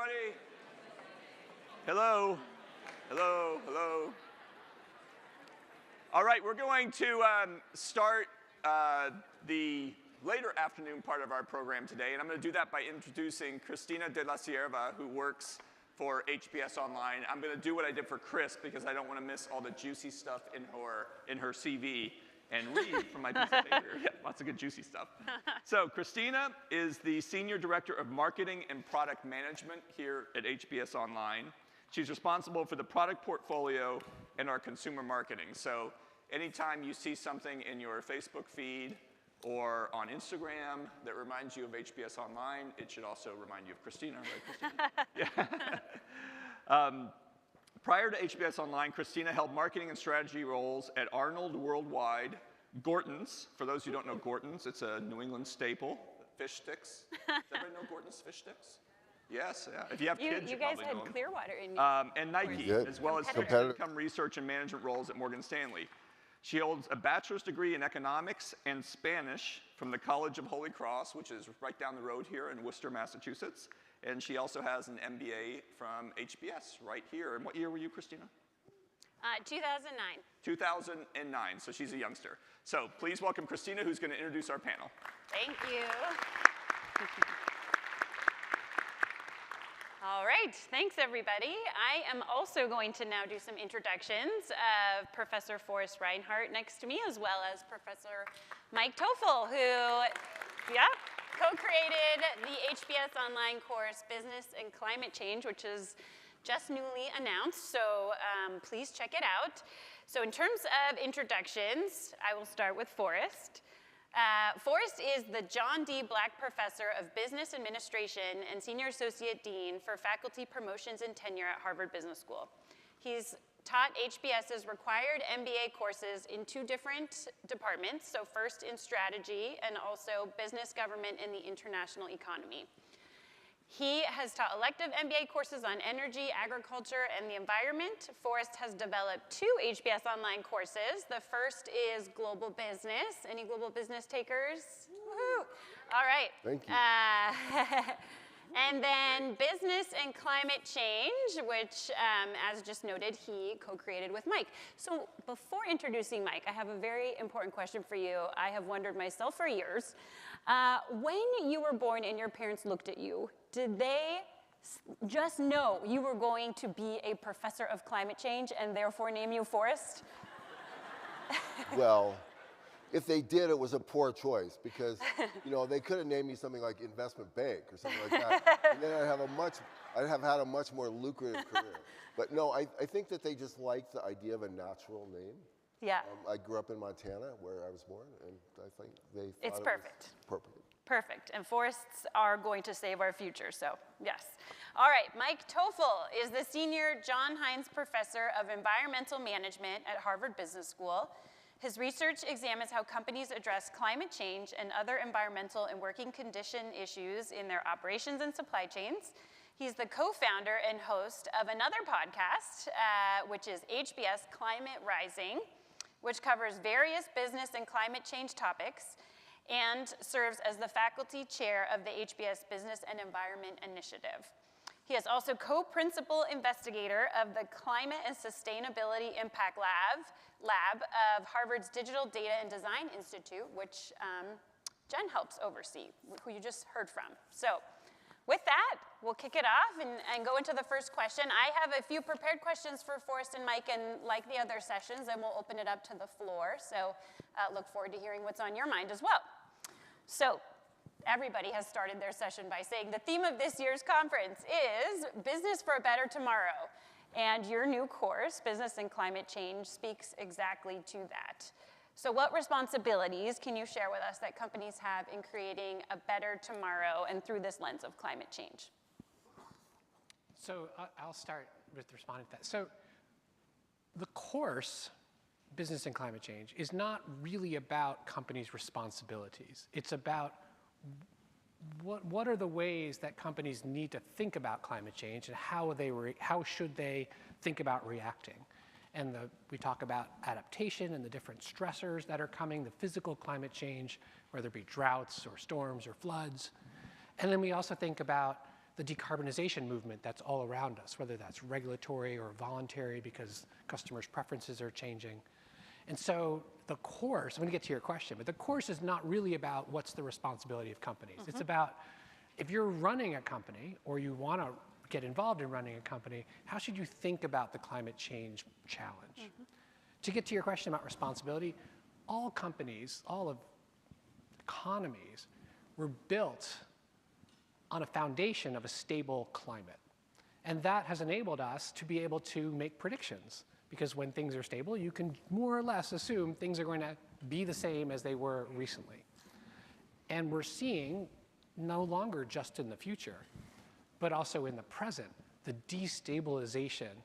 everybody. Hello. Hello, hello. All right, we're going to start the later afternoon part of our program today, and I'm going to do that by introducing Cristina de la Sierva, who works for HBS Online. I'm going to do what I did for Chris because I don't want to miss all the juicy stuff in her CV and read from my piece of paper. Yeah, lots of good juicy stuff. So Cristina is the Senior Director of Marketing and Product Management here at HBS Online. She's responsible for the product portfolio and our consumer marketing. So anytime you see something in your Facebook feed or on Instagram that reminds you of HBS Online, it should also remind you of Cristina, right, Cristina? Yeah. Prior to HBS Online, Cristina held marketing and strategy roles at Arnold Worldwide, Gorton's. For those who don't know Gorton's, it's a New England staple. Fish sticks. Does everybody know Gorton's fish sticks? Yes, yeah. If you have kids, you probably know them. You guys had Clearwater in and Nike, as well as fixed income research and management roles at Morgan Stanley. She holds a bachelor's degree in economics and Spanish from the College of Holy Cross, which is right down the road here in Worcester, Massachusetts. And she also has an MBA from HBS right here. And what year were you, Cristina? 2009. 2009, so she's a youngster. So please welcome Cristina, who's going to introduce our panel. Thank you. All right, thanks everybody. I am also going to now do some introductions of Professor Forrest Reinhardt next to me, as well as Professor Mike Toffel, who, co-created the HBS Online course, Business and Climate Change, which is just newly announced, so please check it out. So in terms of introductions, I will start with Forrest. Forrest is the John D. Black Professor of Business Administration and Senior Associate Dean for Faculty Promotions and Tenure at Harvard Business School. He's taught HBS's required MBA courses in 2 different departments, so first in strategy and also business, government, and the international economy. He has taught elective MBA courses on energy, agriculture, and the environment. Forrest has developed 2 HBS Online courses. The first is Global Business. Any global business takers? Woohoo! All right. Thank you. And then Business and Climate Change, which, as just noted, he co-created with Mike. So before introducing Mike, I have a very important question for you. I have wondered myself for years. When you were born and your parents looked at you, did they just know you were going to be a professor of climate change and therefore name you Forrest? Well, if they did, it was a poor choice because, they could have named me something like investment bank or something like that. And then I'd have had a much more lucrative career. But no, I think that they just liked the idea of a natural name. Yeah. I grew up in Montana, where I was born, and I think they thought it's perfect. It was appropriate. Perfect. And forests are going to save our future, so yes. All right, Mike Toffel is the Senior John Hines Professor of Environmental Management at Harvard Business School. His research examines how companies address climate change and other environmental and working condition issues in their operations and supply chains. He's the co-founder and host of another podcast, which is HBS Climate Rising, which covers various business and climate change topics, and serves as the faculty chair of the HBS Business and Environment Initiative. He is also co-principal investigator of the Climate and Sustainability Impact Lab of Harvard's Digital Data and Design Institute, which Jen helps oversee, who you just heard from. So with that, we'll kick it off and go into the first question. I have a few prepared questions for Forrest and Mike, and like the other sessions, then we'll open it up to the floor. So look forward to hearing what's on your mind as well. So everybody has started their session by saying the theme of this year's conference is Business for a Better Tomorrow. And your new course, Business and Climate Change, speaks exactly to that. So what responsibilities can you share with us that companies have in creating a better tomorrow and through this lens of climate change? So I'll start with responding to that. So the course, Business and Climate Change, is not really about companies' responsibilities. It's about what are the ways that companies need to think about climate change and how should they think about reacting. And we talk about adaptation and the different stressors that are coming, the physical climate change, whether it be droughts or storms or floods. And then we also think about the decarbonization movement that's all around us, whether that's regulatory or voluntary because customers' preferences are changing. And so the course, I'm going to get to your question, but the course is not really about what's the responsibility of companies. It's about if you're running a company or you want to get involved in running a company, how should you think about the climate change challenge? To get to your question about responsibility, all companies, all of economies were built on a foundation of a stable climate. And that has enabled us to be able to make predictions. Because when things are stable, you can more or less assume things are going to be the same as they were recently. And we're seeing, no longer just in the future, but also in the present, the destabilization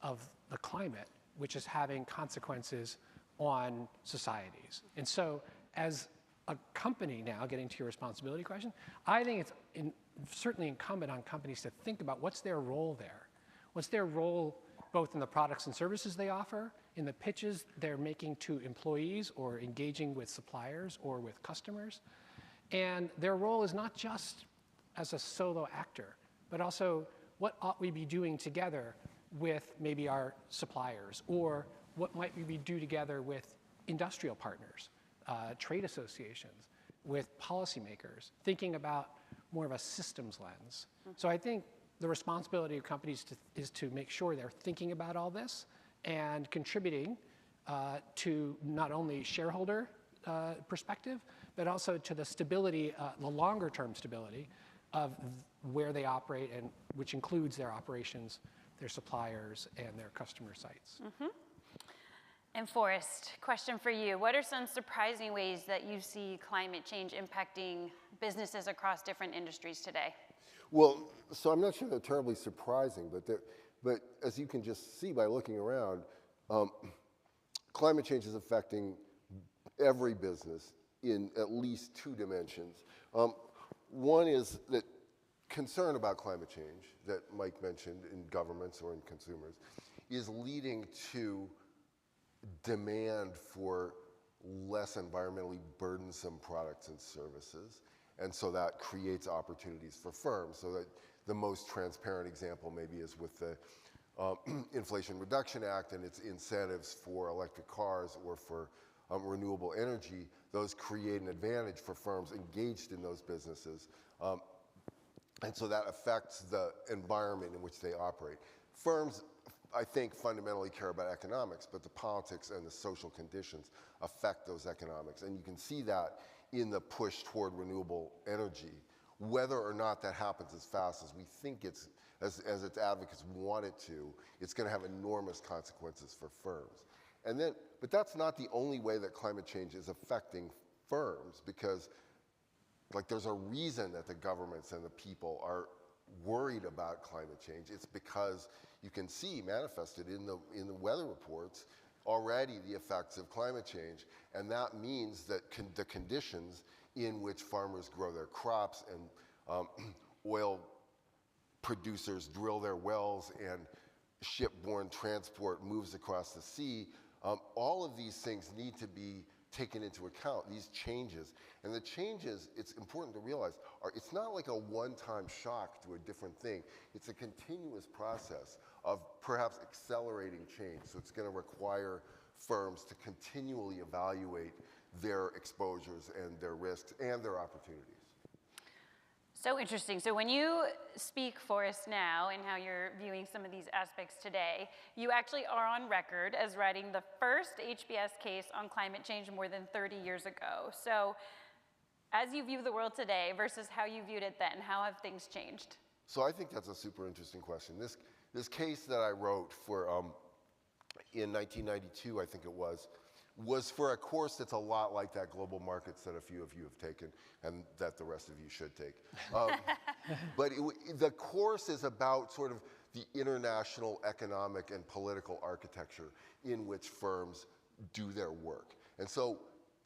of the climate, which is having consequences on societies. And so as a company now, getting to your responsibility question, I think it's certainly incumbent on companies to think about what's their role there. What's their role both in the products and services they offer, in the pitches they're making to employees or engaging with suppliers or with customers. And their role is not just as a solo actor, but also what ought we be doing together with maybe our suppliers, or what might we do together with industrial partners, trade associations, with policymakers, thinking about more of a systems lens. So I think the responsibility of companies is to make sure they're thinking about all this and contributing to not only shareholder perspective, but also to the stability, the longer term stability of where they operate, and which includes their operations, their suppliers, and their customer sites. And Forrest, question for you. What are some surprising ways that you see climate change impacting businesses across different industries today? Well, so I'm not sure they're terribly surprising, but as you can just see by looking around, climate change is affecting every business in at least two dimensions. One is that concern about climate change that Mike mentioned in governments or in consumers is leading to demand for less environmentally burdensome products and services. And so that creates opportunities for firms. So that the most transparent example maybe is with the Inflation Reduction Act and its incentives for electric cars or for renewable energy. Those create an advantage for firms engaged in those businesses. And so that affects the environment in which they operate. Firms, I think, fundamentally care about economics, but the politics and the social conditions affect those economics. And you can see that in the push toward renewable energy. Whether or not that happens as fast as we think it's, as its advocates want it to, it's going to have enormous consequences for firms. And then, but that's not the only way that climate change is affecting firms, because like there's a reason that the governments and the people are worried about climate change. It's because you can see manifested in the weather reports already the effects of climate change, and that means that the conditions in which farmers grow their crops and oil producers drill their wells and shipborne transport moves across the sea, all of these things need to be taken into account, these changes. And the changes, it's important to realize, it's not like a one-time shock to a different thing. It's a continuous process of perhaps accelerating change. So it's going to require firms to continually evaluate their exposures and their risks and their opportunities. So interesting. So when you speak, Forrest, now and how you're viewing some of these aspects today, you actually are on record as writing the first HBS case on climate change more than 30 years ago. So as you view the world today versus how you viewed it then, how have things changed? So I think that's a super interesting question. This case that I wrote for, in 1992, I think it was for a course that's a lot like that Global Markets that a few of you have taken and that the rest of you should take. But the course is about sort of the international economic and political architecture in which firms do their work. And so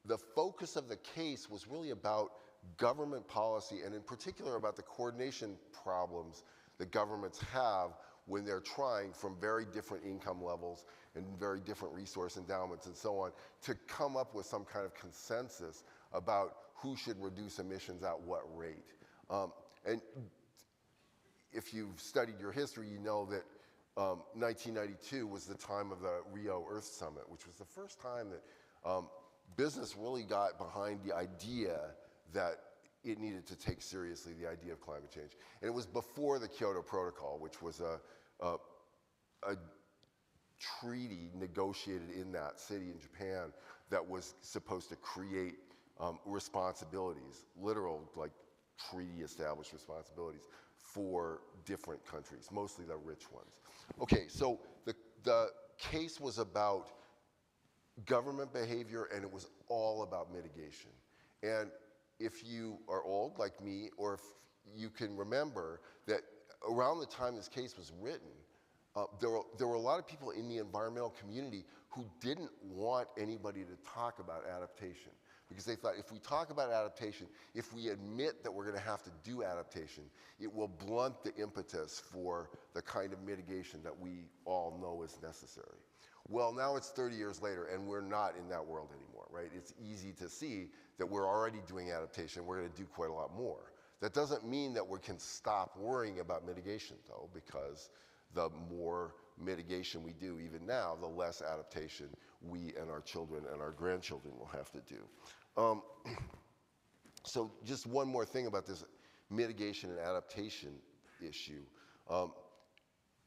the focus of the case was really about government policy, and in particular about the coordination problems that governments have when they're trying, from very different income levels and very different resource endowments and so on, to come up with some kind of consensus about who should reduce emissions at what rate. And if you've studied your history, you know that 1992 was the time of the Rio Earth Summit, which was the first time that business really got behind the idea that it needed to take seriously the idea of climate change. And it was before the Kyoto Protocol, which was a treaty negotiated in that city in Japan that was supposed to create responsibilities, literal, like, treaty-established responsibilities for different countries, mostly the rich ones. Okay, so the case was about government behavior, and it was all about mitigation. And if you are old like me, or if you can remember that around the time this case was written, there were a lot of people in the environmental community who didn't want anybody to talk about adaptation, because they thought if we talk about adaptation, if we admit that we're going to have to do adaptation, it will blunt the impetus for the kind of mitigation that we all know is necessary. Well, now it's 30 years later, and we're not in that world anymore, right? It's easy to see that we're already doing adaptation. We're going to do quite a lot more. That doesn't mean that we can stop worrying about mitigation, though, because the more mitigation we do, even now, the less adaptation we and our children and our grandchildren will have to do. So just one more thing about this mitigation and adaptation issue.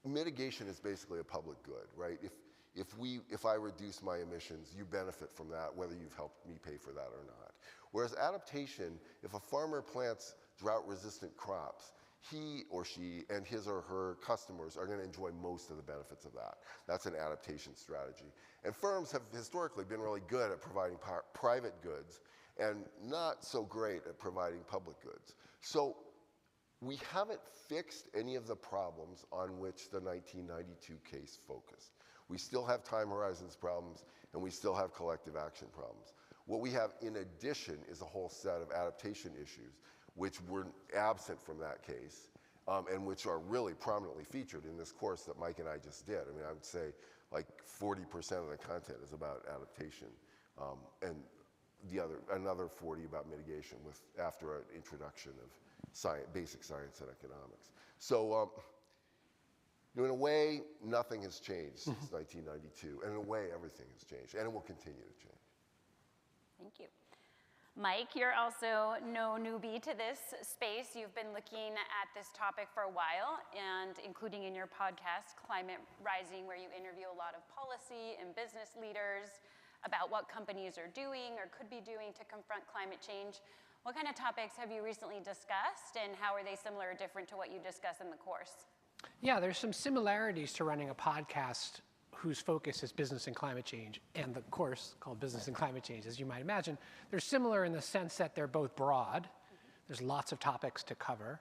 Mitigation is basically a public good, right? If I reduce my emissions, you benefit from that, whether you've helped me pay for that or not. Whereas adaptation, if a farmer plants drought-resistant crops, he or she and his or her customers are going to enjoy most of the benefits of that. That's an adaptation strategy. And firms have historically been really good at providing private goods and not so great at providing public goods. So we haven't fixed any of the problems on which the 1992 case focused. We still have time horizons problems, and we still have collective action problems. What we have in addition is a whole set of adaptation issues which were absent from that case, and which are really prominently featured in this course that Mike and I just did. I mean, I would say like 40% of the content is about adaptation, and another 40 about mitigation, after an introduction of basic science and economics. So in a way, nothing has changed since 1992, and in a way, everything has changed, and it will continue to change. Thank you. Mike, you're also no newbie to this space. You've been looking at this topic for a while, and including in your podcast, Climate Rising, where you interview a lot of policy and business leaders about what companies are doing or could be doing to confront climate change. What kind of topics have you recently discussed, and how are they similar or different to what you discuss in the course? Yeah, there's some similarities to running a podcast whose focus is business and climate change, and the course called Business and Climate Change, as you might imagine. They're similar in the sense that they're both broad. There's lots of topics to cover.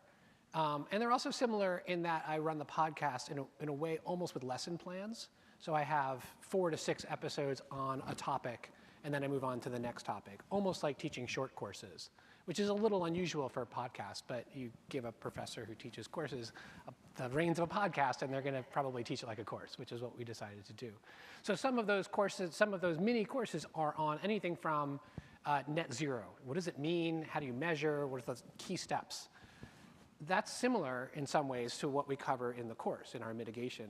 And they're also similar in that I run the podcast in a way almost with lesson plans. So I have 4 to 6 episodes on a topic, and then I move on to the next topic, almost like teaching short courses, which is a little unusual for a podcast, but you give a professor who teaches courses the reins of a podcast, and they're going to probably teach it like a course, which is what we decided to do. So some of those courses, some of those mini courses are on anything from net zero. What does it mean? How do you measure? What are the key steps? That's similar in some ways to what we cover in the course, in our mitigation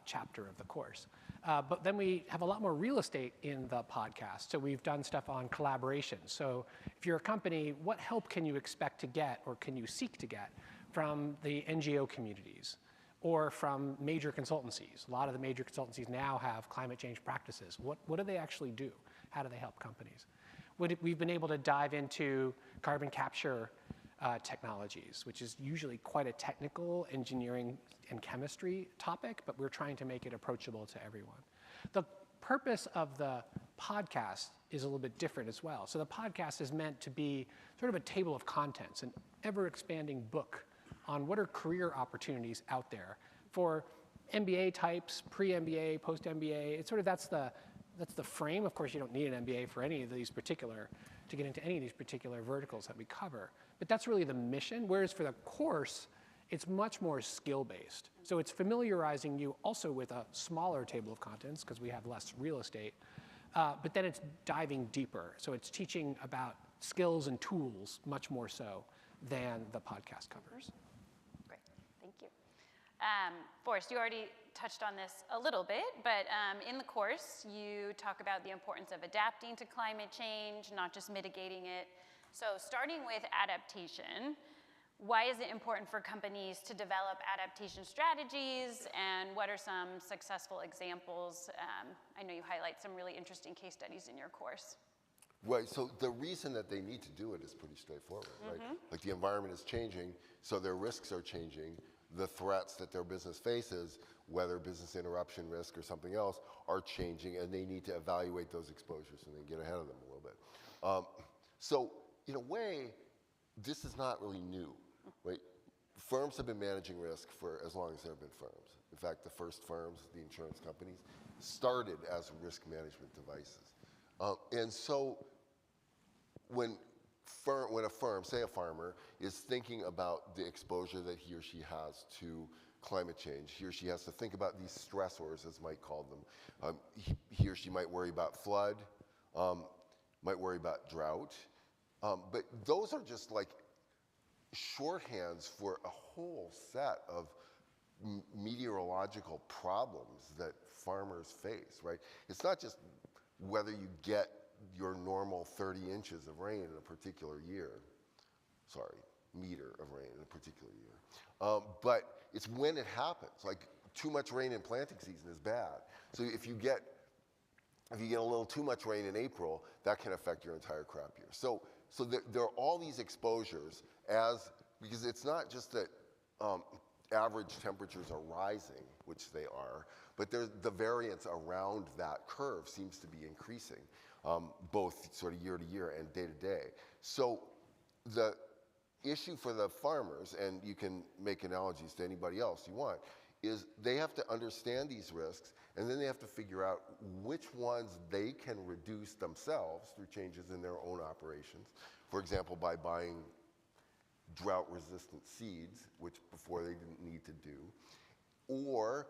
chapter of the course. But then we have a lot more real estate in the podcast. So we've done stuff on collaboration. So if you're a company, what help can you expect to get, or can you seek to get, from the NGO communities or from major consultancies? A lot of the major consultancies now have climate change practices. What do they actually do? How do they help companies? We've been able to dive into carbon capture technologies, which is usually quite a technical engineering and chemistry topic, but we're trying to make it approachable to everyone. The purpose of the podcast is a little bit different as well. So the podcast is meant to be sort of a table of contents, an ever-expanding book on what are career opportunities out there for MBA types, pre-MBA, post-MBA. It's sort of that's the frame. Of course, you don't need an MBA for any of these to get into any of these particular verticals that we cover. But that's really the mission. Whereas for the course, it's much more skill-based. So it's familiarizing you also with a smaller table of contents, because we have less real estate. But then it's diving deeper. So it's teaching about skills and tools much more so than the podcast covers. Great, thank you. Forrest, you already touched on this a little bit, but in the course, you talk about the importance of adapting to climate change, not just mitigating it. So starting with adaptation, why is it important for companies to develop adaptation strategies, and what are some successful examples? I know you highlight some really interesting case studies in your course. Right, so the reason that they need to do it is pretty straightforward, right? Like the environment is changing, so their risks are changing. The threats that their business faces, whether business interruption risk or something else, are changing, and they need to evaluate those exposures and then get ahead of them a little bit. So in a way, this is not really new, right? Firms have been managing risk for as long as there have been firms. In fact, the first firms, the insurance companies, started as risk management devices. And so when a firm, say a farmer, is thinking about the exposure that he or she has to climate change, he or she has to think about these stressors, as Mike called them. He or she might worry about flood, might worry about drought, but those are just like shorthands for a whole set of meteorological problems that farmers face, right? It's not just whether you get your normal 30 inches of rain in a particular year, meter of rain in a particular year, but it's when it happens. Like too much rain in planting season is bad. So if you get a little too much rain in April, that can affect your entire crop year. So there are all these exposures because it's not just that average temperatures are rising, which they are, but the variance around that curve seems to be increasing, both sort of year to year and day to day. So the issue for the farmers, and you can make analogies to anybody else you want, is they have to understand these risks, and then they have to figure out which ones they can reduce themselves through changes in their own operations. For example, by buying drought-resistant seeds, which before they didn't need to do, or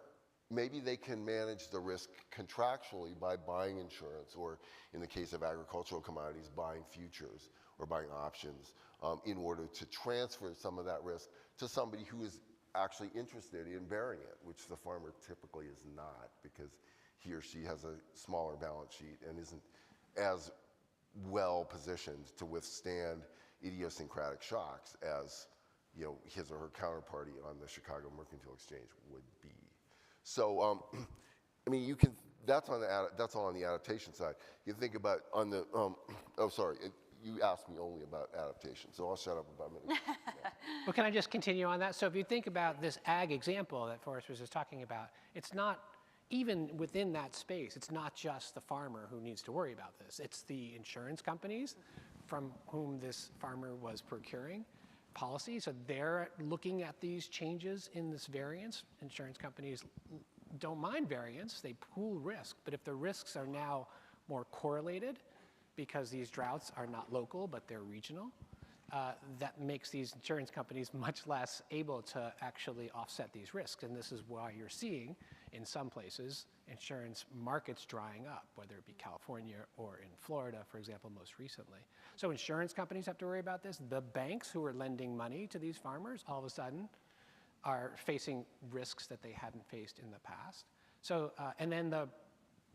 maybe they can manage the risk contractually by buying insurance, or in the case of agricultural commodities, buying futures or buying options in order to transfer some of that risk to somebody who is actually interested in bearing it, which the farmer typically is not, because he or she has a smaller balance sheet and isn't as well positioned to withstand idiosyncratic shocks as his or her counterparty on the Chicago Mercantile Exchange would be. So, I mean, that's all on the adaptation side. You think about on the, you asked me only about adaptation, so I'll shut up about a minute. Yeah. Well, can I just continue on that? So if you think about this ag example that Forrest was just talking about, it's not, even within that space, it's not just the farmer who needs to worry about this. It's the insurance companies from whom this farmer was procuring policy. So they're looking at these changes in this variance. Insurance companies don't mind variance, they pool risk. But if the risks are now more correlated, because these droughts are not local, but they're regional, that makes these insurance companies much less able to actually offset these risks. And this is why you're seeing, in some places, insurance markets drying up, whether it be California or in Florida, for example, most recently. So insurance companies have to worry about this. The banks who are lending money to these farmers, all of a sudden, are facing risks that they hadn't faced in the past. So, and then the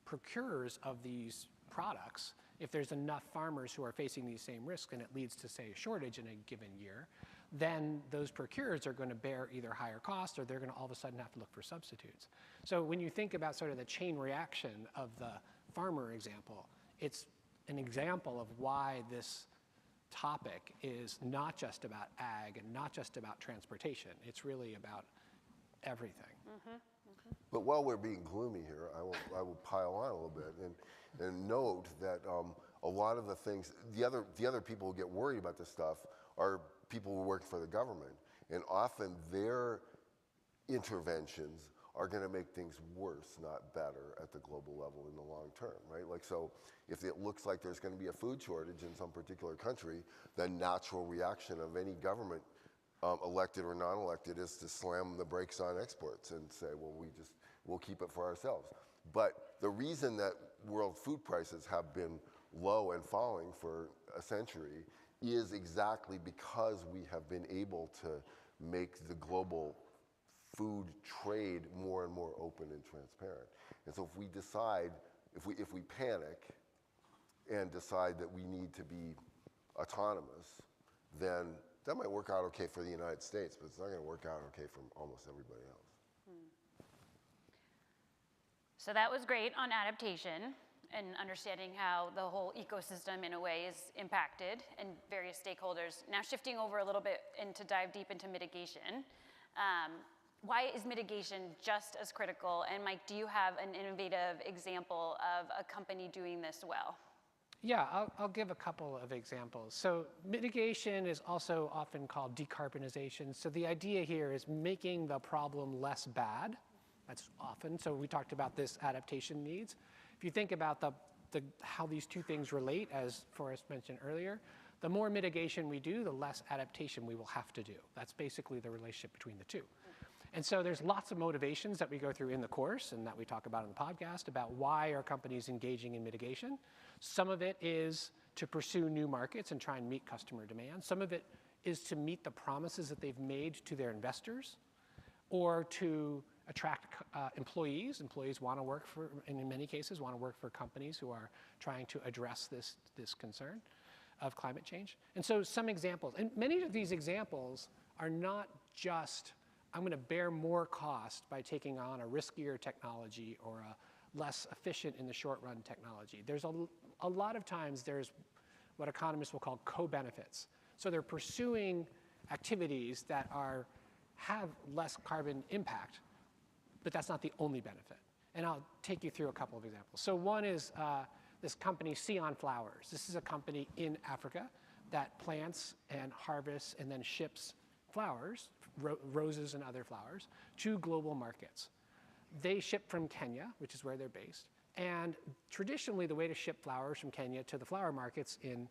procurers of these products, if there's enough farmers who are facing these same risks and it leads to, say, a shortage in a given year, then those procurers are going to bear either higher costs or they're going to all of a sudden have to look for substitutes. So when you think about sort of the chain reaction of the farmer example, it's an example of why this topic is not just about ag and not just about transportation. It's really about everything. Mm-hmm. But while we're being gloomy here, I will pile on a little bit and note that a lot of the things, the other people who get worried about this stuff are people who work for the government, and often their interventions are going to make things worse, not better, at the global level in the long term, right? Like, so if it looks like there's going to be a food shortage in some particular country, the natural reaction of any government, elected or non-elected, is to slam the brakes on exports and say, well, we'll keep it for ourselves. But the reason that world food prices have been low and falling for a century is exactly because we have been able to make the global food trade more and more open and transparent. And so if we decide, if we panic and decide that we need to be autonomous, then that might work out okay for the United States, but it's not going to work out okay for almost everybody else. So that was great on adaptation and understanding how the whole ecosystem in a way is impacted and various stakeholders. Now shifting over a little bit and to dive deep into mitigation. Why is mitigation just as critical? And Mike, do you have an innovative example of a company doing this well? Yeah, I'll give a couple of examples. So mitigation is also often called decarbonization. So the idea here is making the problem less bad. That's often, so we talked about this adaptation needs. If you think about how these two things relate, as Forrest mentioned earlier, the more mitigation we do, the less adaptation we will have to do. That's basically the relationship between the two. And so there's lots of motivations that we go through in the course and that we talk about in the podcast about why are companies engaging in mitigation. Some of it is to pursue new markets and try and meet customer demand. Some of it is to meet the promises that they've made to their investors or to attract employees. Employees want to work for, and in many cases, want to work for companies who are trying to address this concern of climate change. And so some examples, and many of these examples are not just, I'm going to bear more cost by taking on a riskier technology or a less efficient in the short run technology. There's a lot of times there's what economists will call co-benefits. So they're pursuing activities that have less carbon impact, but that's not the only benefit. And I'll take you through a couple of examples. So one is this company, Sion Flowers. This is a company in Africa that plants and harvests and then ships flowers, roses and other flowers, to global markets. They ship from Kenya, which is where they're based. And traditionally, the way to ship flowers from Kenya to the flower markets in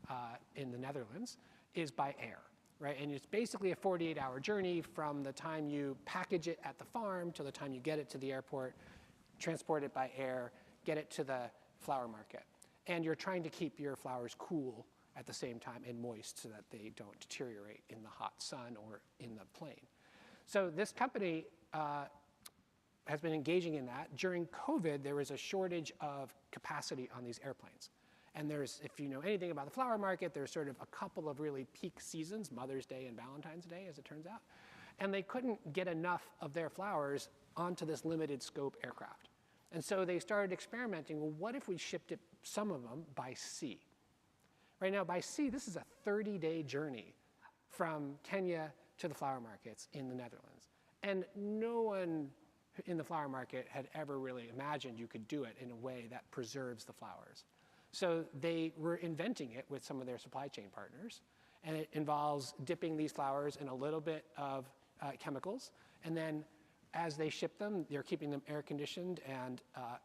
the Netherlands is by air. Right? And it's basically a 48-hour journey from the time you package it at the farm to the time you get it to the airport, transport it by air, get it to the flower market. And you're trying to keep your flowers cool at the same time and moist so that they don't deteriorate in the hot sun or in the plane. So this company has been engaging in that. During COVID, there was a shortage of capacity on these airplanes. And there's, if you know anything about the flower market, there's sort of a couple of really peak seasons, Mother's Day and Valentine's Day, as it turns out. And they couldn't get enough of their flowers onto this limited scope aircraft. And so they started experimenting, well, what if we shipped some of them by sea? Right now, by sea, this is a 30-day journey from Kenya to the flower markets in the Netherlands. And no one in the flower market had ever really imagined you could do it in a way that preserves the flowers. So they were inventing it with some of their supply chain partners. And it involves dipping these flowers in a little bit of chemicals. And then as they ship them, they're keeping them air conditioned and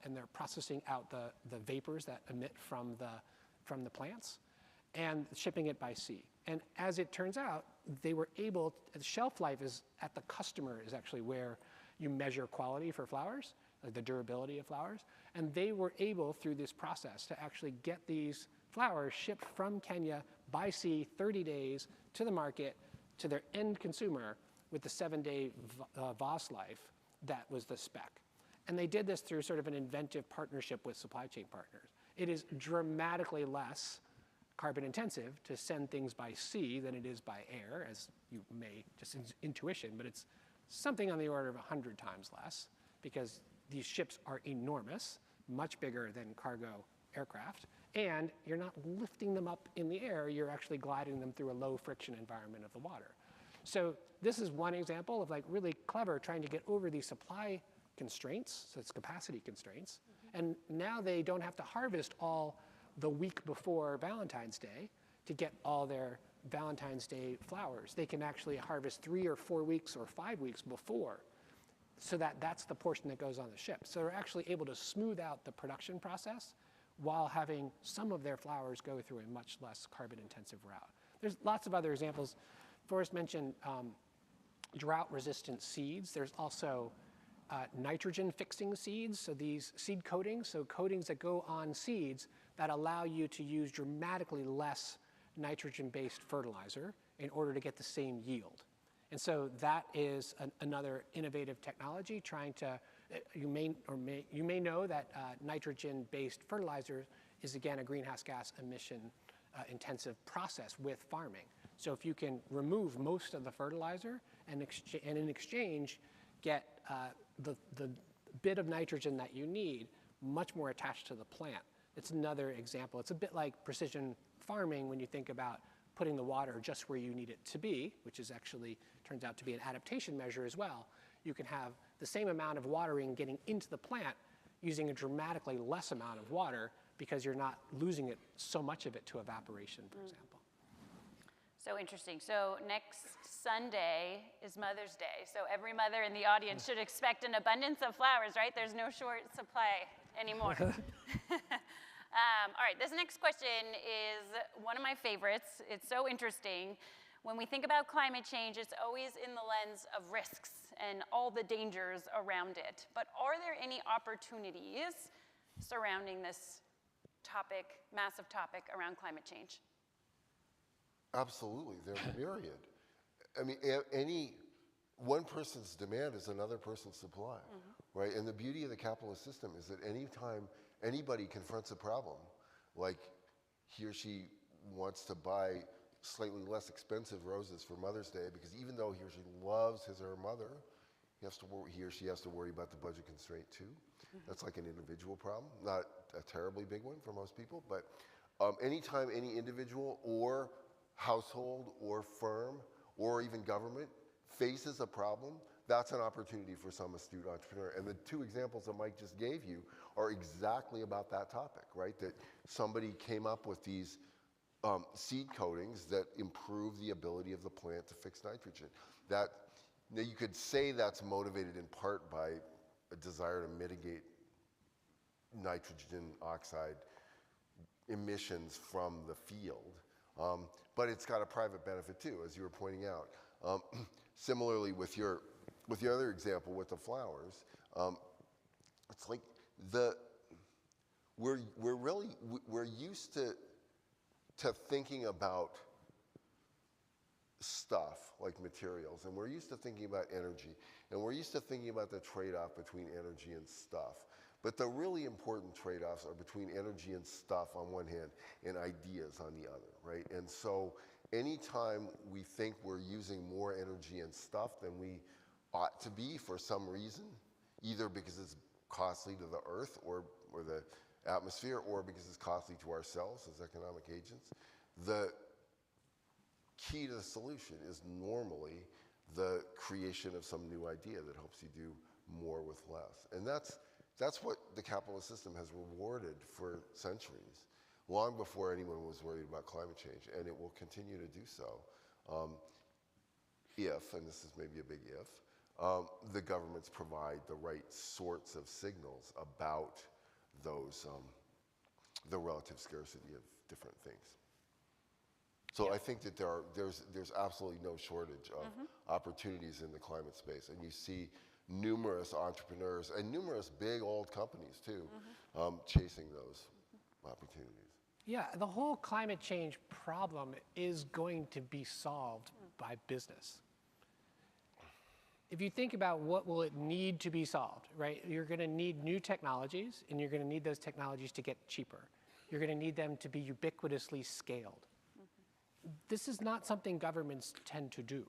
they're processing out the vapors that emit from the plants and shipping it by sea. And as it turns out, they were able, the shelf life is at the customer is actually where you measure quality for flowers, like the durability of flowers. And they were able, through this process, to actually get these flowers shipped from Kenya by sea 30 days to the market, to their end consumer, with the 7-day VOS life that was the spec. And they did this through sort of an inventive partnership with supply chain partners. It is dramatically less carbon intensive to send things by sea than it is by air, as you may just intuition, but it's something on the order of 100 times less, because these ships are enormous, much bigger than cargo aircraft, and you're not lifting them up in the air, you're actually gliding them through a low friction environment of the water. So this is one example of like really clever trying to get over these supply constraints, so it's capacity constraints, and now they don't have to harvest all the week before Valentine's Day to get all their Valentine's Day flowers. They can actually harvest 3 or 4 weeks or 5 weeks before, so that's the portion that goes on the ship. So they're actually able to smooth out the production process while having some of their flowers go through a much less carbon intensive route. There's lots of other examples. Forrest mentioned drought resistant seeds. There's also nitrogen fixing seeds, so these seed coatings, so coatings that go on seeds that allow you to use dramatically less nitrogen-based fertilizer in order to get the same yield. And so that is another innovative technology trying to, you may know that nitrogen-based fertilizer is again a greenhouse gas emission intensive process with farming. So if you can remove most of the fertilizer and in exchange get the bit of nitrogen that you need much more attached to the plant. It's another example. It's a bit like precision farming when you think about putting the water just where you need it to be, which is actually turns out to be an adaptation measure as well. You can have the same amount of watering getting into the plant using a dramatically less amount of water because you're not losing it, so much of it to evaporation, for example. So interesting. So next Sunday is Mother's Day. So every mother in the audience should expect an abundance of flowers, right? There's no short supply anymore. All right, this next question is one of my favorites. It's so interesting. When we think about climate change, it's always in the lens of risks and all the dangers around it. But are there any opportunities surrounding this topic, massive topic around climate change? Absolutely, there's a myriad. I mean, one person's demand is another person's supply, right? And the beauty of the capitalist system is that anytime anybody confronts a problem, like he or she wants to buy slightly less expensive roses for Mother's Day, because even though he or she loves his or her mother, he or she has to worry about the budget constraint too. That's like an individual problem, not a terribly big one for most people, but anytime any individual or household or firm or even government faces a problem, that's an opportunity for some astute entrepreneur. And the two examples that Mike just gave you are exactly about that topic, right? That somebody came up with these seed coatings that improve the ability of the plant to fix nitrogen. Now you could say that's motivated in part by a desire to mitigate nitrogen oxide emissions from the field, but it's got a private benefit too, as you were pointing out. Similarly, with your other example with the flowers, it's like we're used to thinking about stuff like materials, and we're used to thinking about energy, and we're used to thinking about the trade-off between energy and stuff. But the really important trade-offs are between energy and stuff on one hand and ideas on the other, right? And so anytime we think we're using more energy and stuff than we ought to be for some reason, either because it's costly to the earth or the atmosphere, or because it's costly to ourselves as economic agents, the key to the solution is normally the creation of some new idea that helps you do more with less. And that's what the capitalist system has rewarded for centuries, long before anyone was worried about climate change, and it will continue to do so if, and this is maybe a big if, the governments provide the right sorts of signals about those, the relative scarcity of different things. So I think that there's absolutely no shortage of opportunities in the climate space, and you see numerous entrepreneurs and numerous big old companies too chasing those opportunities. Yeah, the whole climate change problem is going to be solved by business. If you think about what will it need to be solved, right? You're going to need new technologies, and you're going to need those technologies to get cheaper. You're going to need them to be ubiquitously scaled. This is not something governments tend to do.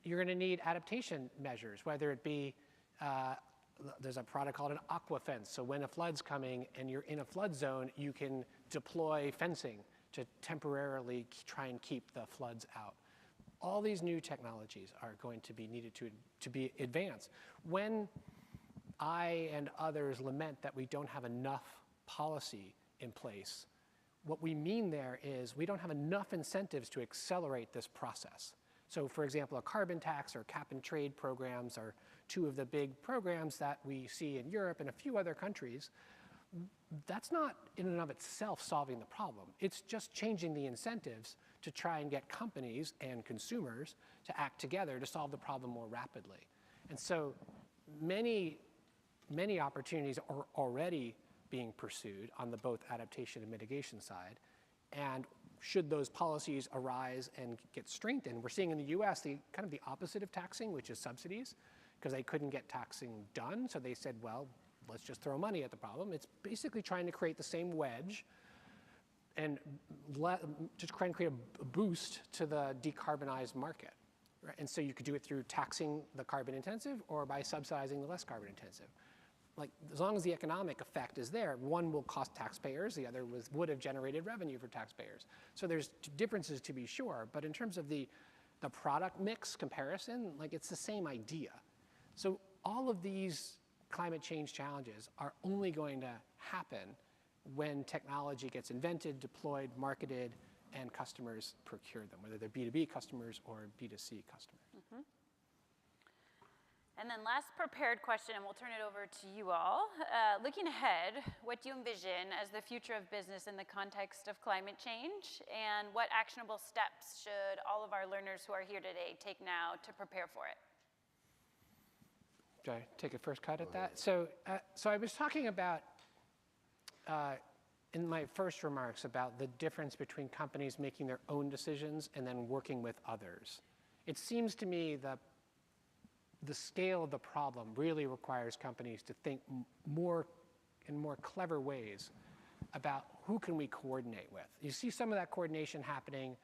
You're going to need adaptation measures, whether it be, there's a product called an aqua fence. So when a flood's coming and you're in a flood zone, you can deploy fencing to temporarily try and keep the floods out. All these new technologies are going to be needed to be advanced. When I and others lament that we don't have enough policy in place, what we mean there is we don't have enough incentives to accelerate this process. So for example, a carbon tax or cap and trade programs are two of the big programs that we see in Europe and a few other countries. That's not in and of itself solving the problem. It's just changing the incentives to try and get companies and consumers to act together to solve the problem more rapidly. And so many opportunities are already being pursued on the both adaptation and mitigation side. And should those policies arise and get strengthened, we're seeing in the US kind of the opposite of taxing, which is subsidies, because they couldn't get taxing done. So they said, well, let's just throw money at the problem. It's basically trying to create the same wedge and just trying to create a boost to the decarbonized market. Right? And so you could do it through taxing the carbon intensive or by subsidizing the less carbon intensive. Like, as long as the economic effect is there, one will cost taxpayers, the other would have generated revenue for taxpayers. So there's differences to be sure, but in terms of the product mix comparison, like, it's the same idea. So all of these climate change challenges are only going to happen when technology gets invented, deployed, marketed, and customers procure them, whether they're B2B customers or B2C customers. Mm-hmm. And then last prepared question, and we'll turn it over to you all. Looking ahead, what do you envision as the future of business in the context of climate change? And what actionable steps should all of our learners who are here today take now to prepare for it? Should I take a first cut at that? So I was talking about, in my first remarks, about the difference between companies making their own decisions and then working with others. It seems to me that the scale of the problem really requires companies to think in more clever ways about who can we coordinate with. You see some of that coordination happening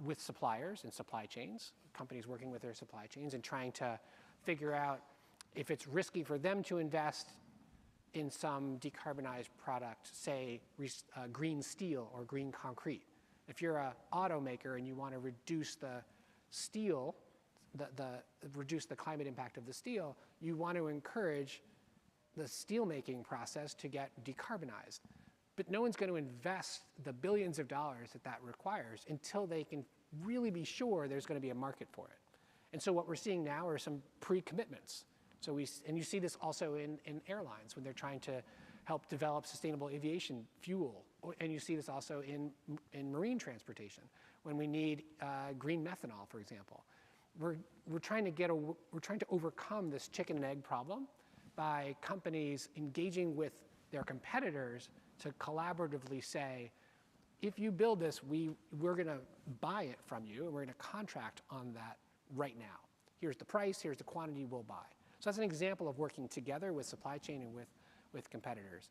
with suppliers and supply chains, companies working with their supply chains and trying to figure out if it's risky for them to invest in some decarbonized product, say green steel or green concrete. If you're an automaker and you want to reduce the steel, reduce the climate impact of the steel, you want to encourage the steel making process to get decarbonized. But no one's going to invest the billions of dollars that requires until they can really be sure there's going to be a market for it. And so what we're seeing now are some pre-commitments. And you see this also in airlines when they're trying to help develop sustainable aviation fuel. And you see this also in marine transportation when we need green methanol, for example. We're trying to overcome this chicken and egg problem by companies engaging with their competitors to collaboratively say, if you build this, we're going to buy it from you, and we're going to contract on that right now. Here's the price, here's the quantity we'll buy. So that's an example of working together with supply chain and with competitors.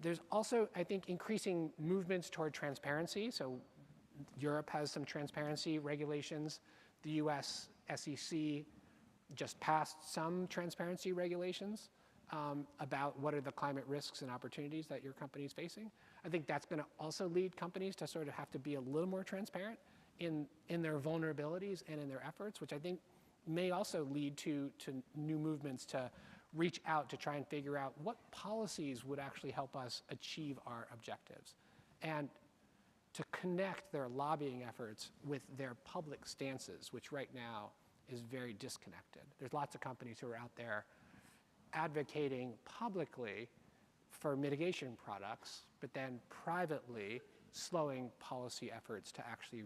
There's also, I think, increasing movements toward transparency. So Europe has some transparency regulations. The US SEC just passed some transparency regulations about what are the climate risks and opportunities that your company is facing. I think that's going to also lead companies to sort of have to be a little more transparent in their vulnerabilities and in their efforts, which I think may also lead to new movements to reach out to try and figure out what policies would actually help us achieve our objectives, and to connect their lobbying efforts with their public stances, which right now is very disconnected. There's lots of companies who are out there advocating publicly for mitigation products, but then privately slowing policy efforts to actually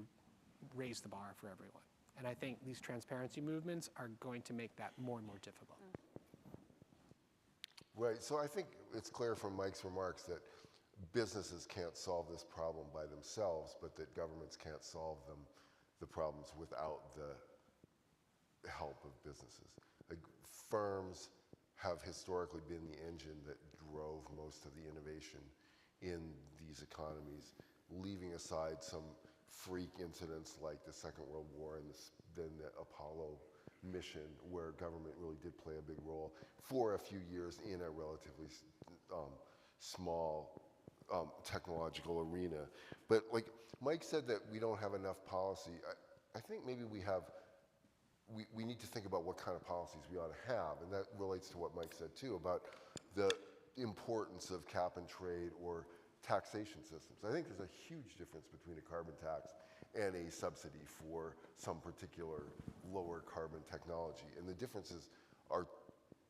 raise the bar for everyone. And I think these transparency movements are going to make that more and more difficult. Right, so I think it's clear from Mike's remarks that businesses can't solve this problem by themselves, but that governments can't solve the problems without the help of businesses. Like, firms have historically been the engine that drove most of the innovation in these economies, leaving aside some freak incidents like the Second World War and then the Apollo mission, where government really did play a big role for a few years in a relatively small technological arena. But like Mike said, that we don't have enough policy. I think maybe we need to think about what kind of policies we ought to have, and that relates to what Mike said too about the importance of cap and trade or taxation systems. I think there's a huge difference between a carbon tax and a subsidy for some particular lower carbon technology. And the differences are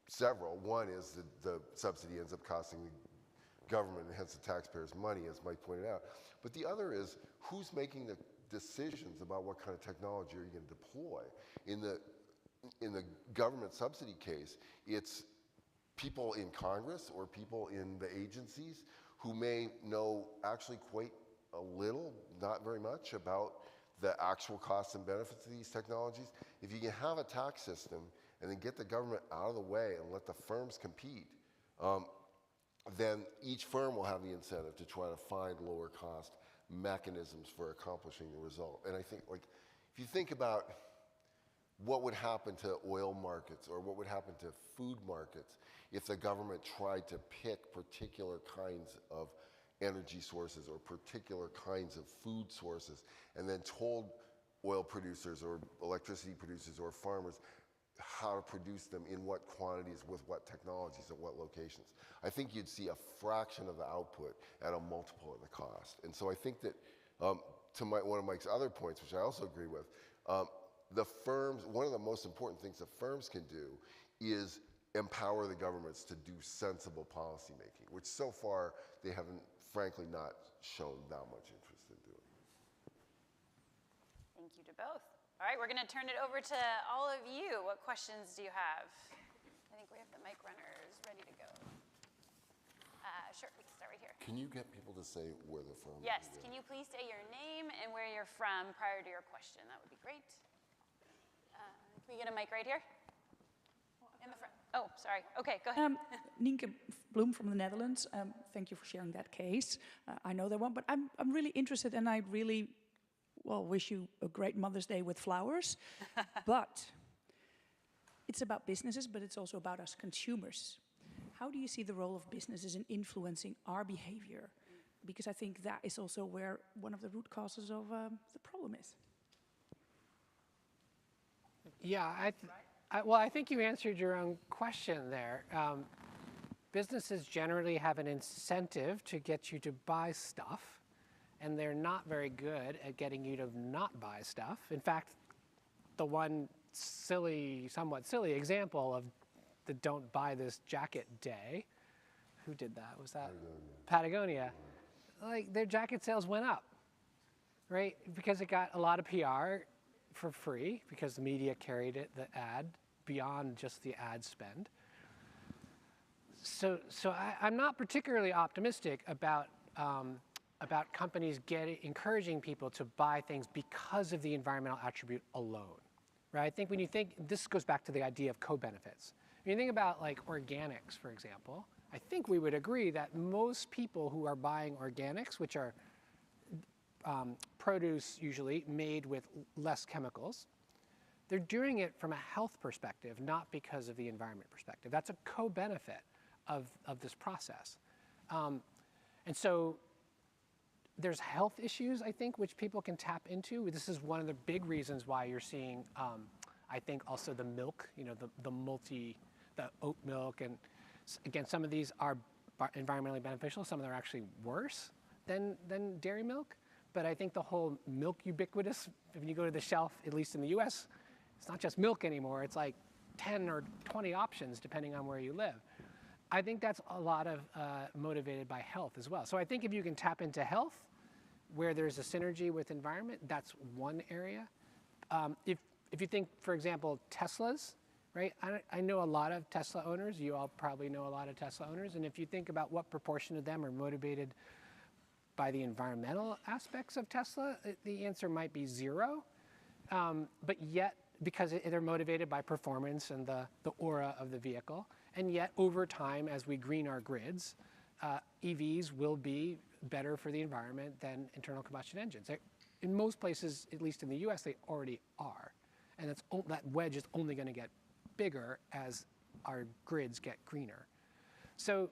several. One is that the subsidy ends up costing the government and hence the taxpayers money, as Mike pointed out. But the other is who's making the decisions about what kind of technology are you going to deploy. In the government subsidy case, it's people in Congress or people in the agencies who may know actually quite a little, not very much, about the actual costs and benefits of these technologies. If you can have a tax system and then get the government out of the way and let the firms compete, then each firm will have the incentive to try to find lower cost mechanisms for accomplishing the result. And I think, like, if you think about what would happen to oil markets or what would happen to food markets if the government tried to pick particular kinds of energy sources or particular kinds of food sources and then told oil producers or electricity producers or farmers how to produce them in what quantities with what technologies at what locations. I think you'd see a fraction of the output at a multiple of the cost. And so I think that to one of Mike's other points, which I also agree with, the firms, one of the most important things that firms can do is empower the governments to do sensible policy making, which so far they haven't, frankly, not shown that much interest in doing. Thank you to both. All right, we're going to turn it over to all of you. What questions do you have? I think we have the mic runners ready to go. Sure, we can start right here. Can you get people to say where they're from? Yes, can you please say your name and where you're from prior to your question? That would be great. Can we get a mic right here? In the front. Oh, sorry. Okay, go ahead. Nienke Bloem from the Netherlands. Thank you for sharing that case. I know that one, but I'm really interested, and I really, well, wish you a great Mother's Day with flowers. But it's about businesses, but it's also about us consumers. How do you see the role of businesses in influencing our behavior? Because I think that is also where one of the root causes of the problem is. Yeah, well, I think you answered your own question there. Businesses generally have an incentive to get you to buy stuff, and they're not very good at getting you to not buy stuff. In fact, the one somewhat silly example of the don't buy this jacket day, who did that? Was that Patagonia? Like, their jacket sales went up, right? Because it got a lot of PR for free, because the media carried it, the ad, beyond just the ad spend. So I'm not particularly optimistic about companies encouraging people to buy things because of the environmental attribute alone, right? I think when you think, this goes back to the idea of co-benefits. When you think about like organics, for example, I think we would agree that most people who are buying organics, which are produce usually made with less chemicals, they're doing it from a health perspective, not because of the environment perspective. That's a co-benefit of this process. And so there's health issues, I think, which people can tap into. This is one of the big reasons why you're seeing, I think, also the milk, you know, the oat milk. And again, some of these are environmentally beneficial. Some of them are actually worse than dairy milk. But I think the whole milk ubiquitous, if you go to the shelf, at least in the US, it's not just milk anymore. It's like 10 or 20 options depending on where you live. I think that's a lot of motivated by health as well. So I think if you can tap into health, where there's a synergy with environment, that's one area. If you think, for example, Teslas, right? I know a lot of Tesla owners. You all probably know a lot of Tesla owners. And if you think about what proportion of them are motivated by the environmental aspects of Tesla, the answer might be 0. But yet, because they're motivated by performance and the aura of the vehicle, and yet over time, as we green our grids, EVs will be better for the environment than internal combustion engines. In most places, at least in the US, they already are. And that wedge is only going to get bigger as our grids get greener. So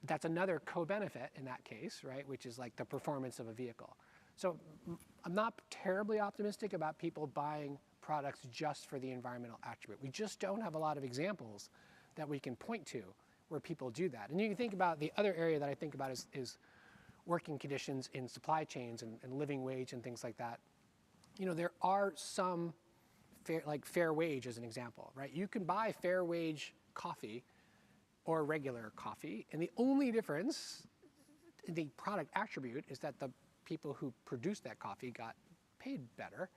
that's another co-benefit in that case, right, which is like the performance of a vehicle. So I'm not terribly optimistic about people buying products just for the environmental attribute. We just don't have a lot of examples that we can point to where people do that. And you can think about the other area that I think about is working conditions in supply chains and living wage and things like that. You know, there are some fair wage as an example, right? You can buy fair wage coffee or regular coffee, and the only difference in the product attribute is that the people who produced that coffee got paid better.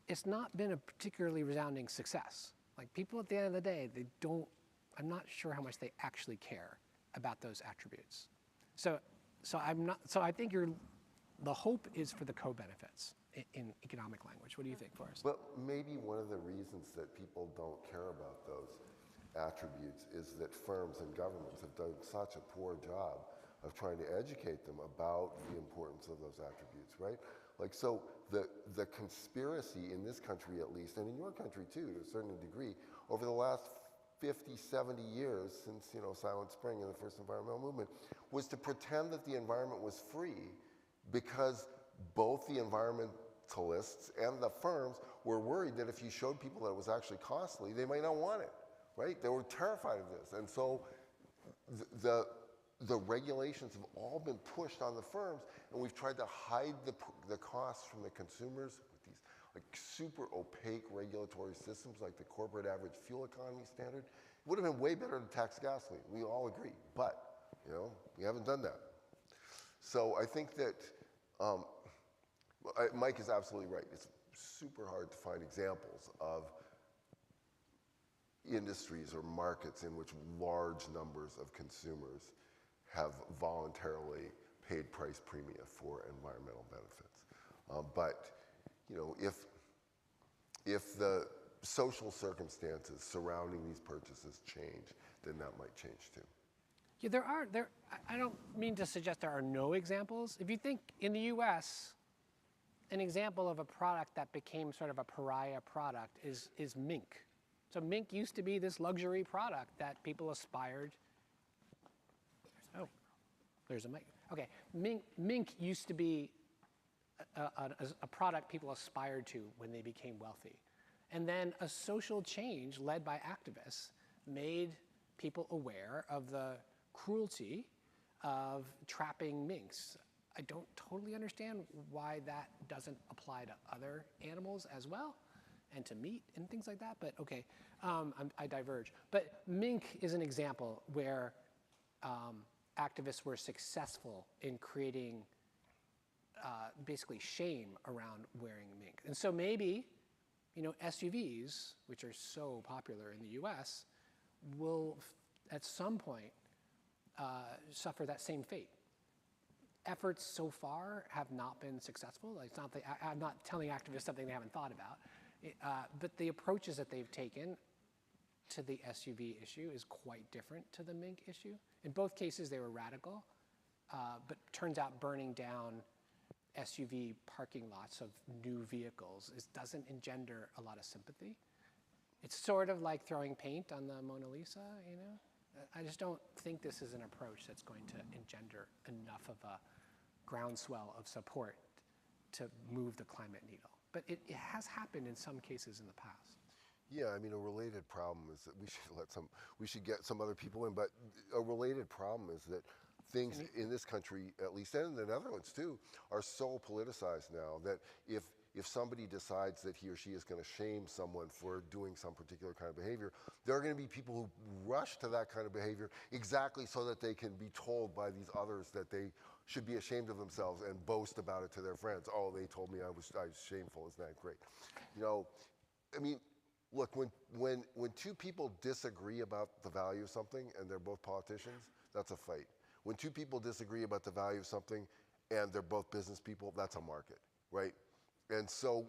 It's not been a particularly resounding success. Like, people at the end of the day, I'm not sure how much they actually care about those attributes. So So I think the hope is for the co-benefits in economic language. What do you think, Forrest? Well, maybe one of the reasons that people don't care about those attributes is that firms and governments have done such a poor job of trying to educate them about the importance of those attributes, right? Like, so the conspiracy in this country at least, and in your country too, to a certain degree, over the last 50, 70 years since, Silent Spring and the first environmental movement, was to pretend that the environment was free because both the environmentalists and the firms were worried that if you showed people that it was actually costly, they might not want it, right? They were terrified of this. And so the regulations have all been pushed on the firms, and we've tried to hide the costs from the consumers with these like super opaque regulatory systems like the corporate average fuel economy standard. It would have been way better to tax gasoline. We all agree, but we haven't done that. So I think that Mike is absolutely right. It's super hard to find examples of industries or markets in which large numbers of consumers have voluntarily paid price premia for environmental benefits. But if the social circumstances surrounding these purchases change, then that might change too. Yeah, I don't mean to suggest there are no examples. If you think in the US, an example of a product that became sort of a pariah product is mink. So mink used to be this luxury product that people aspired. Oh, there's a mic. Okay, mink used to be a product people aspired to when they became wealthy. And then a social change led by activists made people aware of the cruelty of trapping minks. I don't totally understand why that doesn't apply to other animals as well, and to meat and things like that, but okay, I diverge. But mink is an example where activists were successful in creating basically shame around wearing mink. And so maybe, SUVs, which are so popular in the US, will at some point suffer that same fate. Efforts so far have not been successful. It's not I'm not telling activists something they haven't thought about, but the approaches that they've taken to the SUV issue is quite different to the mink issue. In both cases, they were radical, but turns out burning down SUV parking lots of new vehicles doesn't engender a lot of sympathy. It's sort of like throwing paint on the Mona Lisa, I just don't think this is an approach that's going to engender enough of a groundswell of support to move the climate needle. But it has happened in some cases in the past. Yeah, I mean, a related problem is that we should get some other people in, but a related problem is that things in this country, at least, and in the Netherlands too, are so politicized now that if somebody decides that he or she is going to shame someone for doing some particular kind of behavior, there are going to be people who rush to that kind of behavior exactly so that they can be told by these others that they should be ashamed of themselves and boast about it to their friends. Oh, they told me I was shameful. Isn't that great? I mean, look, when two people disagree about the value of something and they're both politicians, that's a fight. When two people disagree about the value of something and they're both business people, that's a market, right? And so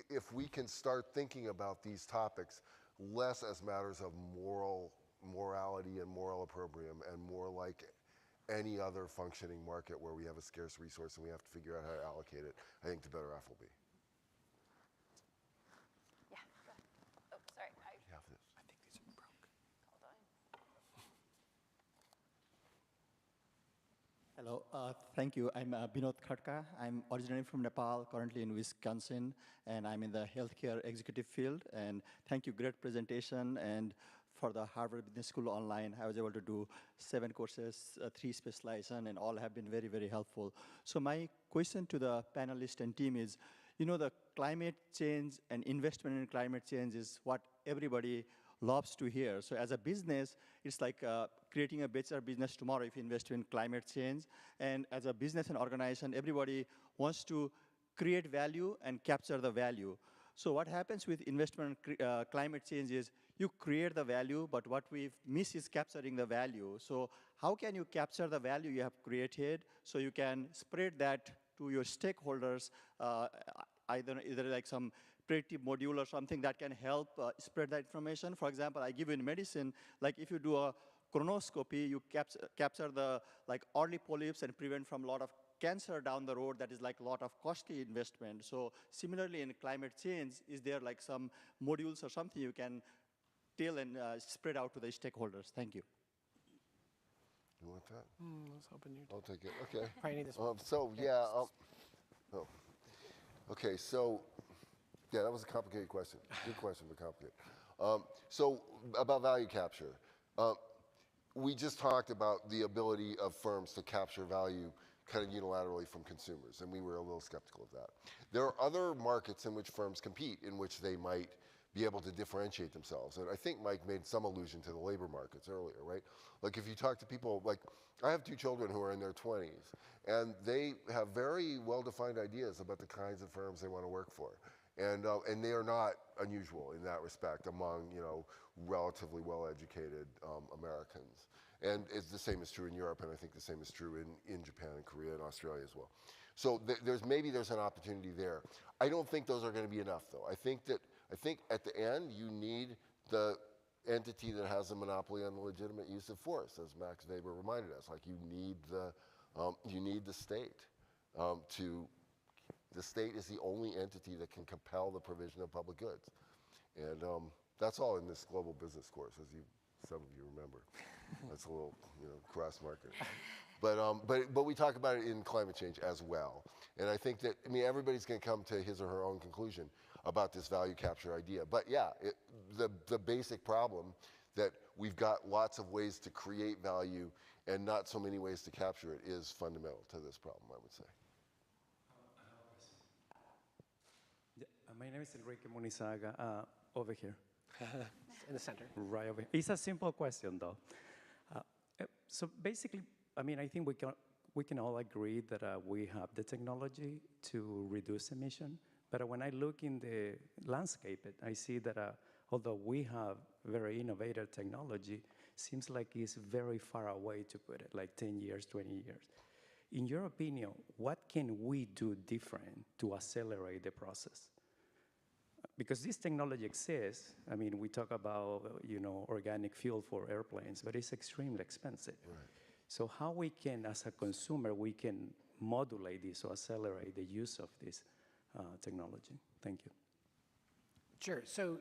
if we can start thinking about these topics less as matters of morality and moral opprobrium and more like any other functioning market where we have a scarce resource and we have to figure out how to allocate it, I think the better off we'll be. Yeah. Oh, sorry. I have this. I think these are broke. Hold on. Hello, thank you. I'm Binod Khatka. I'm originally from Nepal, currently in Wisconsin, and I'm in the healthcare executive field. And thank you, great presentation. And for the Harvard Business School online, I was able to do 7 courses, 3 specialization, and all have been very, very helpful. So my question to the panelists and team is, the climate change and investment in climate change is what everybody loves to hear. So as a business, it's like creating a better business tomorrow if you invest in climate change. And as a business and organization, everybody wants to create value and capture the value. So what happens with investment climate change is you create the value, but what we miss is capturing the value. So how can you capture the value you have created so you can spread that to your stakeholders, either like some predictive module or something that can help spread that information. For example, I give you in medicine, like if you do a colonoscopy, you capture the like early polyps and prevent from a lot of cancer down the road. That is like a lot of costly investment. So similarly in climate change, is there like some modules or something you can tell and spread out to the stakeholders? Thank you. You want that? I was hoping you'd. I'll take it. Okay. Probably need this. So yeah. Oh. Okay. So yeah, that was a complicated question. Good question, but complicated. So about value capture, we just talked about the ability of firms to capture value kind of unilaterally from consumers, and we were a little skeptical of that. There are other markets in which firms compete, in which they might be able to differentiate themselves. And I think Mike made some allusion to the labor markets earlier, right? Like if you talk to people, like I have 2 children who are in their 20s, and they have very well-defined ideas about the kinds of firms they want to work for. And they are not unusual in that respect among, relatively well-educated Americans. And the same is true in Europe, and I think the same is true in Japan and Korea and Australia as well. So maybe there's an opportunity there. I don't think those are going to be enough, though. I think at the end you need the entity that has a monopoly on the legitimate use of force, as Max Weber reminded us. Like you need the state to. The state is the only entity that can compel the provision of public goods. And that's all in this global business course, as some of you remember. That's a little, cross-market. But we talk about it in climate change as well. And I think that, everybody's going to come to his or her own conclusion about this value capture idea. But yeah, the basic problem that we've got lots of ways to create value and not so many ways to capture it is fundamental to this problem, I would say. My name is Enrique Munizaga, over here. In the center. Right over here. It's a simple question, though. So basically, I think we can all agree that we have the technology to reduce emission. But when I look in the landscape, I see that although we have very innovative technology, seems like it's very far away to put it, like 10 years, 20 years. In your opinion, what can we do different to accelerate the process? Because this technology exists. We talk about, organic fuel for airplanes, but it's extremely expensive. Right. So how we can, as a consumer, we can modulate this or accelerate the use of this technology? Thank you. Sure. So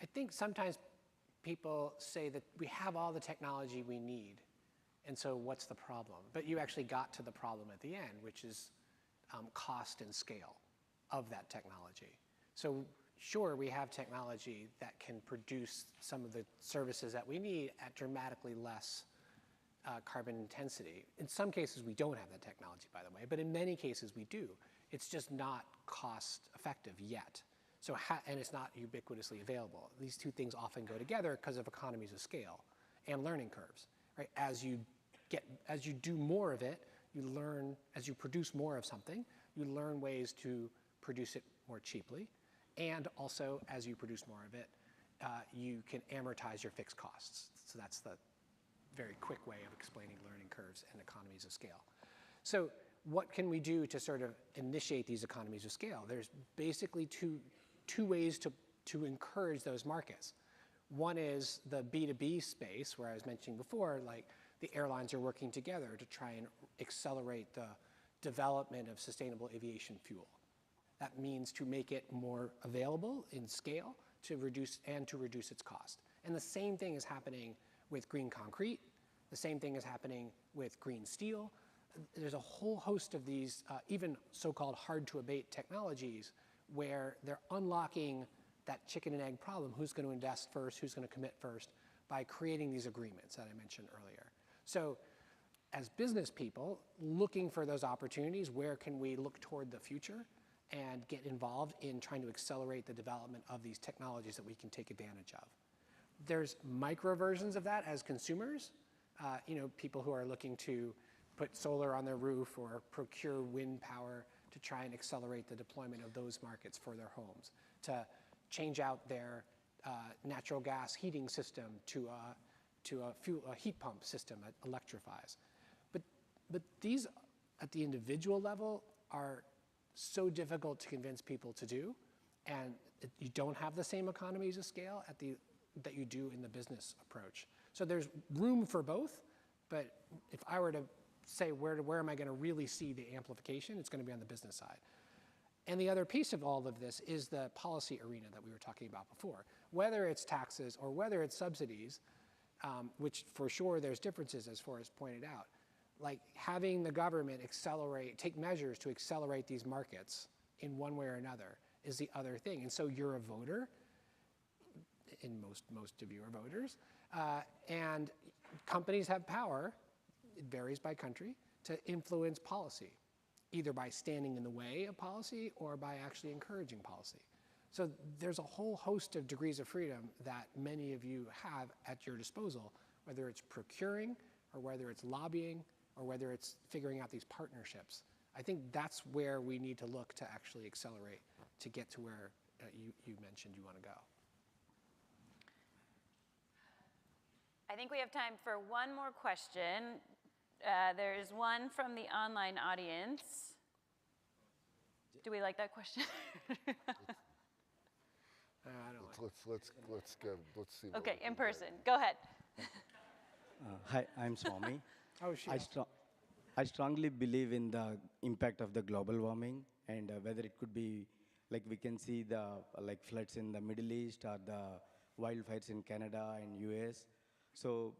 I think sometimes people say that we have all the technology we need, and so what's the problem? But you actually got to the problem at the end, which is cost and scale of that technology. So sure, we have technology that can produce some of the services that we need at dramatically less carbon intensity. In some cases, we don't have that technology, by the way, but in many cases we do. It's just not cost effective yet. So and it's not ubiquitously available. These two things often go together because of economies of scale and learning curves, right? As you do more of it, you learn, as you produce more of something, you learn ways to produce it more cheaply. And also, as you produce more of it, you can amortize your fixed costs. So that's the very quick way of explaining learning curves and economies of scale. So what can we do to sort of initiate these economies of scale? There's basically two ways to encourage those markets. One is the B2B space, where I was mentioning before, like the airlines are working together to try and accelerate the development of sustainable aviation fuel. That means to make it more available in scale to reduce its cost. And the same thing is happening with green concrete. The same thing is happening with green steel. There's a whole host of these, even so-called hard-to-abate technologies, where they're unlocking that chicken and egg problem. Who's going to invest first? Who's going to commit first? By creating these agreements that I mentioned earlier. So as business people, looking for those opportunities, where can we look toward the future and get involved in trying to accelerate the development of these technologies that we can take advantage of? There's micro versions of that as consumers, people who are looking to put solar on their roof or procure wind power to try and accelerate the deployment of those markets for their homes, to change out their natural gas heating system to a heat pump system that electrifies. But these, at the individual level, are so difficult to convince people to do, and you don't have the same economies of scale that you do in the business approach. So there's room for both, but if I were to say where am I going to really see the amplification, it's going to be on the business side. And the other piece of all of this is the policy arena that we were talking about before. Whether it's taxes or whether it's subsidies, which for sure there's differences as Forrest pointed out, like having the government take measures to accelerate these markets in one way or another is the other thing. And so you're a voter, and most of you are voters, and companies have power, it varies by country, to influence policy, either by standing in the way of policy or by actually encouraging policy. So there's a whole host of degrees of freedom that many of you have at your disposal, whether it's procuring or whether it's lobbying or whether it's figuring out these partnerships. I think that's where we need to look to actually accelerate to get to where you mentioned you want to go. I think we have time for one more question. There's one from the online audience. Do we like that question? I don't Let's see. Okay, in person. Go ahead. Hi, I'm Swami. Oh, shit. I strongly believe in the impact of the global warming, and whether it could be, like we can see the floods in the Middle East or the wildfires in Canada and US. So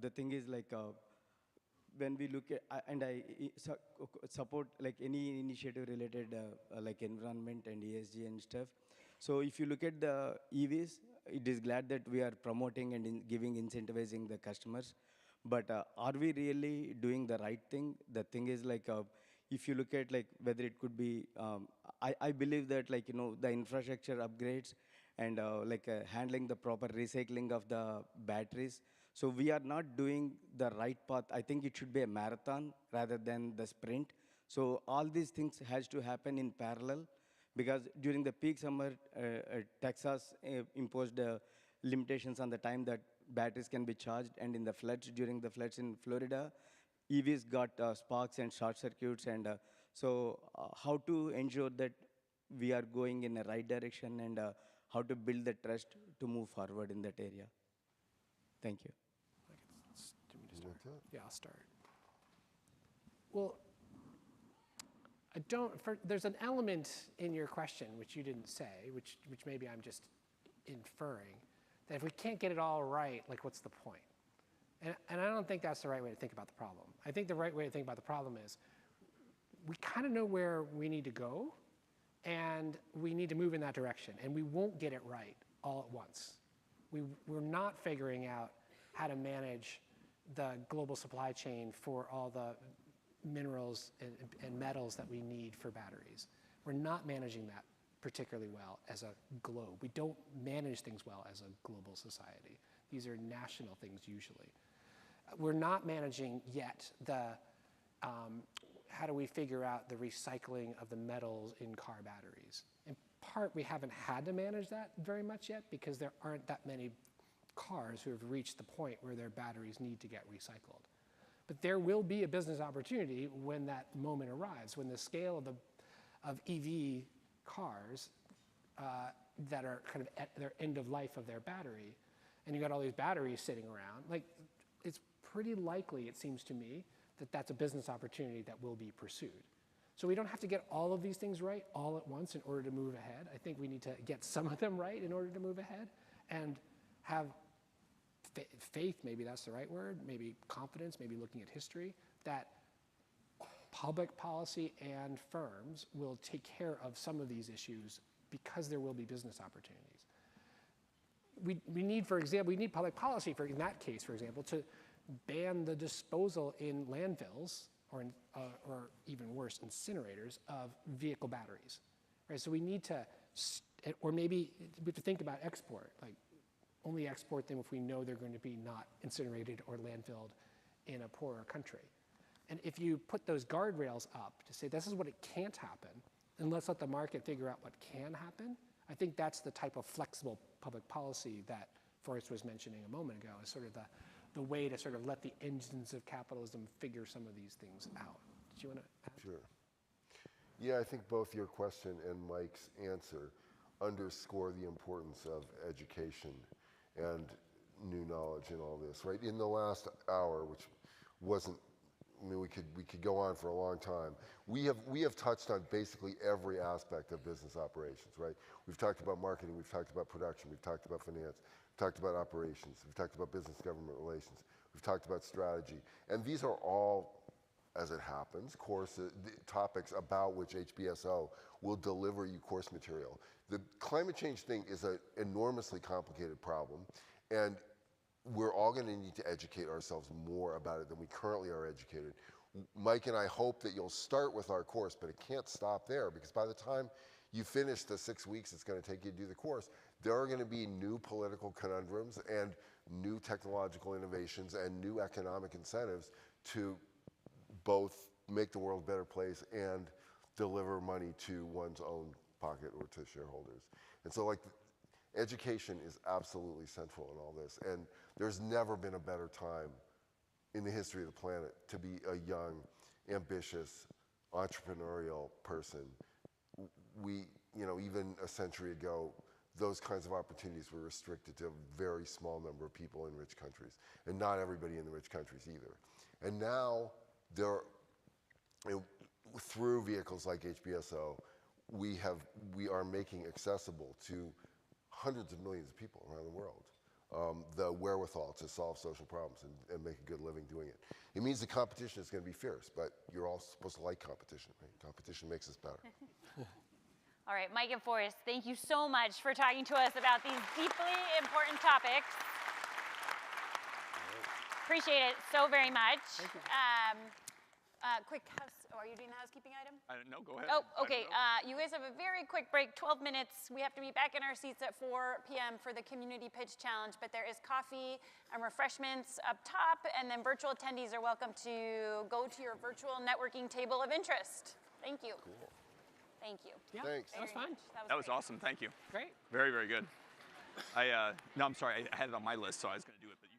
the thing is when we look at, and I support any initiative related like environment and ESG and stuff. So if you look at the EVs, it is glad that we are promoting and incentivizing the customers. But are we really doing the right thing? The thing is if you look at whether it could be, I believe that the infrastructure upgrades and handling the proper recycling of the batteries. So we are not doing the right path. I think it should be a marathon rather than the sprint. So all these things has to happen in parallel, because during the peak summer, Texas imposed limitations on the time that batteries can be charged, and in the floods, during the floods in Florida, EVs got sparks and short circuits, and so how to ensure that we are going in the right direction, and how to build the trust to move forward in that area. Thank you. Yeah, I'll start. Well, there's an element in your question which you didn't say, which maybe I'm just inferring, that if we can't get it all right, what's the point? And I don't think that's the right way to think about the problem. I think the right way to think about the problem is we kind of know where we need to go, and we need to move in that direction, and we won't get it right all at once. We're not figuring out how to manage the global supply chain for all the minerals and metals that we need for batteries. We're not managing that particularly well as a globe. We don't manage things well as a global society. These are national things usually. We're not managing yet how do we figure out the recycling of the metals in car batteries. In part, we haven't had to manage that very much yet because there aren't that many cars who have reached the point where their batteries need to get recycled. But there will be a business opportunity when that moment arrives, when the scale of EV cars that are kind of at their end of life of their battery, and you got all these batteries sitting around, it's pretty likely, it seems to me, that that's a business opportunity that will be pursued. So we don't have to get all of these things right all at once in order to move ahead. I think we need to get some of them right in order to move ahead, and have faith, maybe that's the right word, maybe confidence, maybe looking at history, that public policy and firms will take care of some of these issues because there will be business opportunities. We need, for example, we need public policy in that case, for example, to ban the disposal in landfills or even worse, incinerators of vehicle batteries. Right? So we need to, or maybe we have to think about export, only export them if we know they're going to be not incinerated or landfilled in a poorer country. And if you put those guardrails up to say this is what it can't happen, and let's let the market figure out what can happen, I think that's the type of flexible public policy that Forrest was mentioning a moment ago, is sort of the way to sort of let the engines of capitalism figure some of these things out. Did you want to add? Sure. Yeah, I think both your question and Mike's answer underscore the importance of education and new knowledge in all this, right? In the last hour, which wasn't, I mean, we could go on for a long time. We have touched on basically every aspect of business operations, right? We've talked about marketing, we've talked about production, we've talked about finance, we've talked about operations, we've talked about business government relations, we've talked about strategy. And these are all, as it happens, topics about which HBSO will deliver you course material. The climate change thing is an enormously complicated problem, and we're all going to need to educate ourselves more about it than we currently are educated. Mike and I hope that you'll start with our course, but it can't stop there, because by the time you finish the 6 weeks it's going to take you to do the course, there are going to be new political conundrums and new technological innovations and new economic incentives to both make the world a better place and deliver money to one's own pocket or to shareholders. And so, like, education is absolutely central in all this, and there's never been a better time in the history of the planet to be a young, ambitious, entrepreneurial person. Even a century ago, those kinds of opportunities were restricted to a very small number of people in rich countries, and not everybody in the rich countries either. And now, through vehicles like HBSO, we are making accessible to hundreds of millions of people around the world the wherewithal to solve social problems and make a good living doing it. It means the competition is going to be fierce, but you're all supposed to like competition, right? Competition makes us better. All right, Mike and Forrest, thank you so much for talking to us about these deeply important topics. Appreciate it so very much. Thank you. Are you doing the housekeeping item? No, go ahead. Oh, okay. You guys have a very quick break, 12 minutes. We have to be back in our seats at 4 p.m. for the Community Pitch Challenge, but there is coffee and refreshments up top, and then virtual attendees are welcome to go to your virtual networking table of interest. Thank you. Cool. Thank you. Yeah, Thanks. that was fun. That was great. awesome. Thank you. Great. Very, very good. No, I'm sorry. I had it on my list, so I was going to do it, but